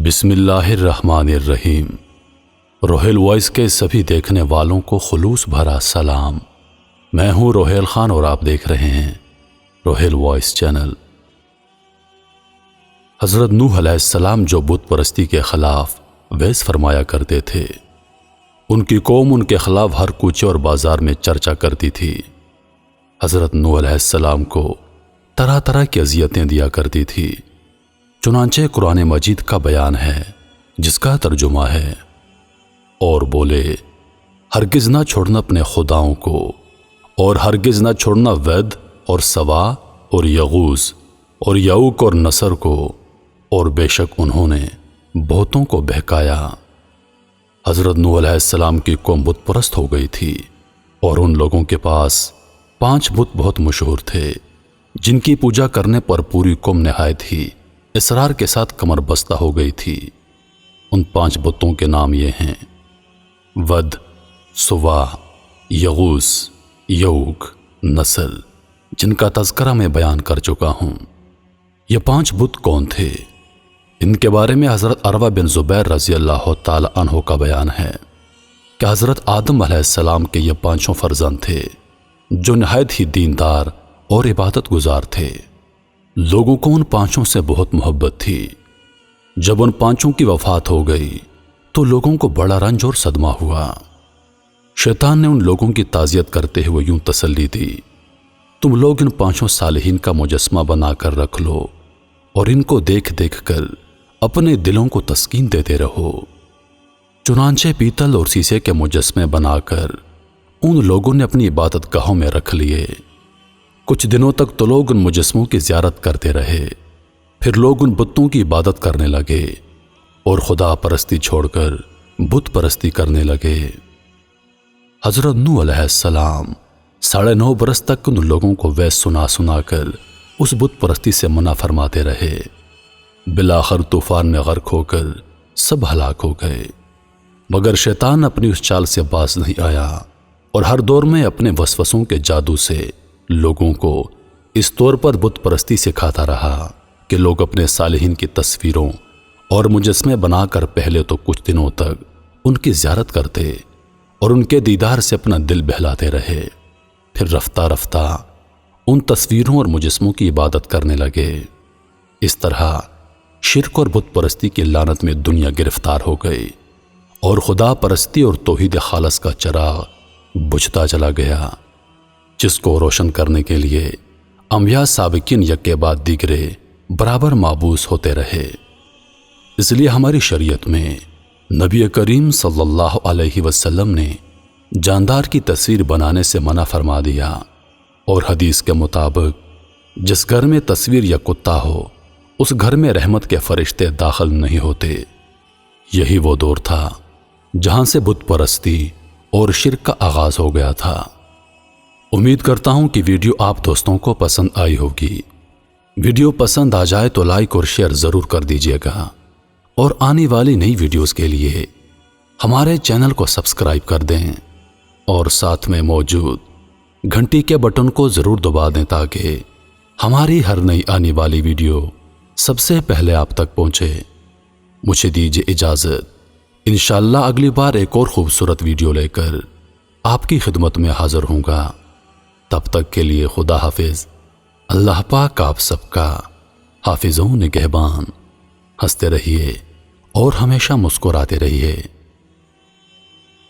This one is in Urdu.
بسم اللہ الرحمن الرحیم۔ روہیل وائس کے سبھی دیکھنے والوں کو خلوص بھرا سلام۔ میں ہوں روہیل خان اور آپ دیکھ رہے ہیں روہیل وائس چینل۔ حضرت نوح علیہ السلام جو بت پرستی کے خلاف وعظ فرمایا کرتے تھے، ان کی قوم ان کے خلاف ہر کوچے اور بازار میں چرچا کرتی تھی۔ حضرت نوح علیہ السلام کو طرح طرح کی اذیتیں دیا کرتی تھی۔ چنانچہ قرآن مجید کا بیان ہے جس کا ترجمہ ہے، اور بولے ہرگز نہ چھوڑنا اپنے خداؤں کو، اور ہرگز نہ چھوڑنا ود اور سوا اور یغوز اور یعوق اور نصر کو، اور بے شک انہوں نے بہتوں کو بہکایا۔ حضرت نوح علیہ السلام کی قوم بت پرست ہو گئی تھی، اور ان لوگوں کے پاس 5 بت بہت مشہور تھے جن کی پوجا کرنے پر پوری قوم نہایت ہی اصرار کے ساتھ کمر بستہ ہو گئی تھی۔ ان 5 بتوں کے نام یہ ہیں: ود، سوا، یغوث، یعوق، نسل، جن کا تذکرہ میں بیان کر چکا ہوں۔ یہ 5 بت کون تھے؟ ان کے بارے میں حضرت عروہ بن زبیر رضی اللہ تعالی عنہ کا بیان ہے کہ حضرت آدم علیہ السلام کے یہ 5 فرزند تھے جو نہایت ہی دیندار اور عبادت گزار تھے۔ لوگوں کو ان 5 سے بہت محبت تھی۔ جب ان 5 کی وفات ہو گئی تو لوگوں کو بڑا رنج اور صدمہ ہوا۔ شیطان نے ان لوگوں کی تعزیت کرتے ہوئے یوں تسلی دی: تم لوگ ان 5 صالحین کا مجسمہ بنا کر رکھ لو اور ان کو دیکھ دیکھ کر اپنے دلوں کو تسکین دیتے رہو۔ چنانچہ پیتل اور سیسے کے مجسمے بنا کر ان لوگوں نے اپنی عبادت گاہوں میں رکھ لیے۔ کچھ دنوں تک تو لوگ ان مجسموں کی زیارت کرتے رہے، پھر لوگ ان بتوں کی عبادت کرنے لگے اور خدا پرستی چھوڑ کر بت پرستی کرنے لگے۔ حضرت نوح علیہ السلام 9.5 برس تک ان لوگوں کو وعظ سنا سنا کر اس بت پرستی سے منع فرماتے رہے۔ بالآخر طوفان میں غرق ہو کر سب ہلاک ہو گئے، مگر شیطان اپنی اس چال سے باز نہیں آیا اور ہر دور میں اپنے وسوسوں کے جادو سے لوگوں کو اس طور پر بت پرستی سکھاتا رہا کہ لوگ اپنے صالحین کی تصویروں اور مجسمے بنا کر پہلے تو کچھ دنوں تک ان کی زیارت کرتے اور ان کے دیدار سے اپنا دل بہلاتے رہے، پھر رفتہ رفتہ ان تصویروں اور مجسموں کی عبادت کرنے لگے۔ اس طرح شرک اور بت پرستی کی لعنت میں دنیا گرفتار ہو گئی اور خدا پرستی اور توحید خالص کا چراغ بجھتا چلا گیا، جس کو روشن کرنے کے لیے انبیاء سابقین یکے بعد دیگرے برابر مابعوث ہوتے رہے۔ اس لیے ہماری شریعت میں نبی کریم صلی اللہ علیہ وسلم نے جاندار کی تصویر بنانے سے منع فرما دیا، اور حدیث کے مطابق جس گھر میں تصویر یا کتا ہو اس گھر میں رحمت کے فرشتے داخل نہیں ہوتے۔ یہی وہ دور تھا جہاں سے بت پرستی اور شرک کا آغاز ہو گیا تھا۔ امید کرتا ہوں کہ ویڈیو آپ دوستوں کو پسند آئی ہوگی۔ ویڈیو پسند آ جائے تو لائک اور شیئر ضرور کر دیجیے گا، اور آنے والی نئی ویڈیوز کے لیے ہمارے چینل کو سبسکرائب کر دیں اور ساتھ میں موجود گھنٹی کے بٹن کو ضرور دبا دیں تاکہ ہماری ہر نئی آنے والی ویڈیو سب سے پہلے آپ تک پہنچے۔ مجھے دیجیے اجازت، انشاءاللہ اگلی بار ایک اور خوبصورت ویڈیو لے کر آپ کی خدمت میں حاضر ہوں گا۔ تب تک کے لیے خدا حافظ۔ اللہ پاک آپ سب کا حافظ و نگہبان۔ ہنستے رہیے اور ہمیشہ مسکراتے رہیے۔